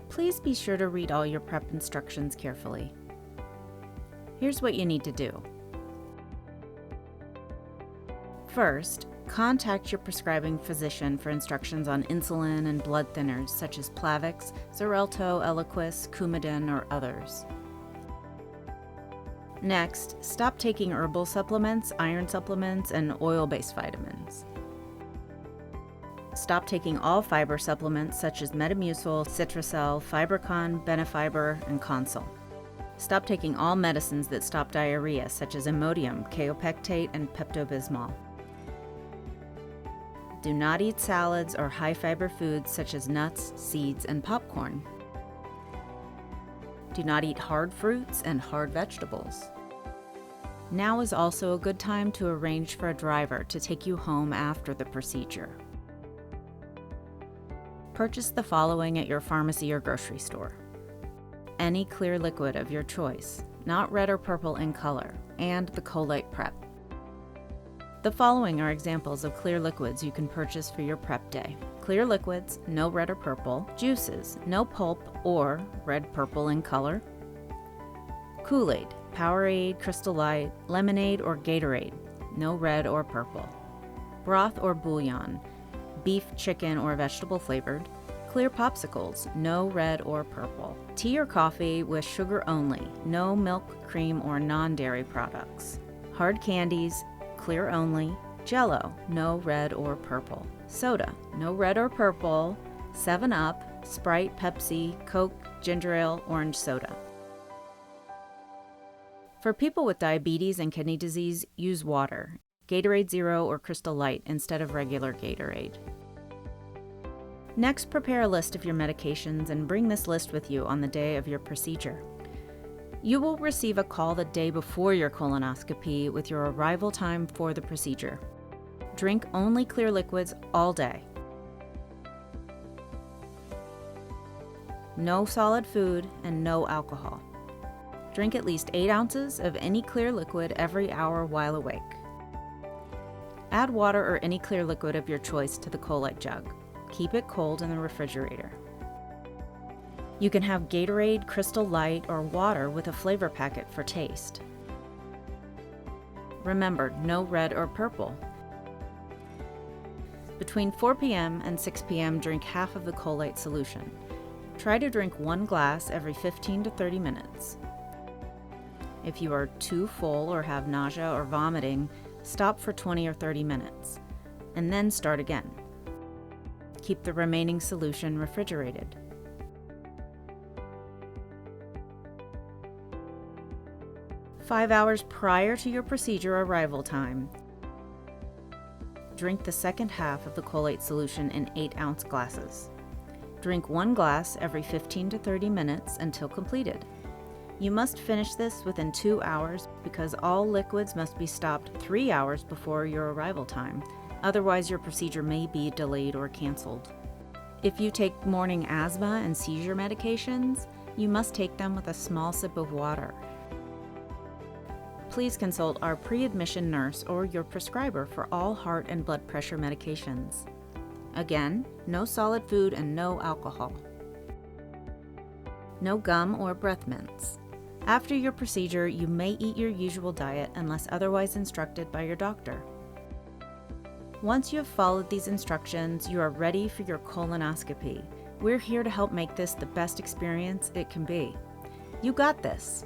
Please be sure to read all your prep instructions carefully. Here's what you need to do. First, contact your prescribing physician for instructions on insulin and blood thinners such as Plavix, Xarelto, Eliquis, Coumadin, or others. Next, stop taking herbal supplements, iron supplements, and oil-based vitamins. Stop taking all fiber supplements such as Metamucil, Citracel, Fibercon, Benefiber, and Consul. Stop taking all medicines that stop diarrhea such as Imodium, Kaopectate, and Pepto-Bismol. Do not eat salads or high-fiber foods such as nuts, seeds, and popcorn. Do not eat hard fruits and hard vegetables. Now is also a good time to arrange for a driver to take you home after the procedure. Purchase the following at your pharmacy or grocery store. Any clear liquid of your choice, not red or purple in color, and the Colyte Prep. The following are examples of clear liquids you can purchase for your prep day. Clear liquids, no red or purple. Juices, no pulp or red-purple in color. Kool-Aid, Powerade, Crystal Light, lemonade, or Gatorade, no red or purple. Broth or bouillon, beef, chicken, or vegetable flavored. Clear popsicles, no red or purple. Tea or coffee with sugar only, no milk, cream, or non-dairy products. Hard candies, clear only. Jell-O, no red or purple. Soda, no red or purple. 7-Up, Sprite, Pepsi, Coke, ginger ale, orange soda. For people with diabetes and kidney disease, use water. Gatorade Zero or Crystal Light instead of regular Gatorade. Next, prepare a list of your medications and bring this list with you on the day of your procedure. You will receive a call the day before your colonoscopy with your arrival time for the procedure. Drink only clear liquids all day. No solid food and no alcohol. Drink at least 8 ounces of any clear liquid every hour while awake. Add water or any clear liquid of your choice to the Colyte jug. Keep it cold in the refrigerator. You can have Gatorade, Crystal Light, or water with a flavor packet for taste. Remember, no red or purple. Between 4 p.m. and 6 p.m., drink half of the Colyte solution. Try to drink 1 glass every 15 to 30 minutes. If you are too full or have nausea or vomiting, stop for 20 or 30 minutes, and then start again. Keep the remaining solution refrigerated. Five hours prior to your procedure arrival time, drink the second half of the Colyte solution in 8-ounce glasses. Drink 1 glass every 15 to 30 minutes until completed. You must finish this within 2 hours because all liquids must be stopped 3 hours before your arrival time. Otherwise, your procedure may be delayed or canceled. If you take morning asthma and seizure medications, you must take them with a small sip of water. Please consult our pre-admission nurse or your prescriber for all heart and blood pressure medications. Again, no solid food and no alcohol. No gum or breath mints. After your procedure, you may eat your usual diet unless otherwise instructed by your doctor. Once you have followed these instructions, you are ready for your colonoscopy. We're here to help make this the best experience it can be. You got this!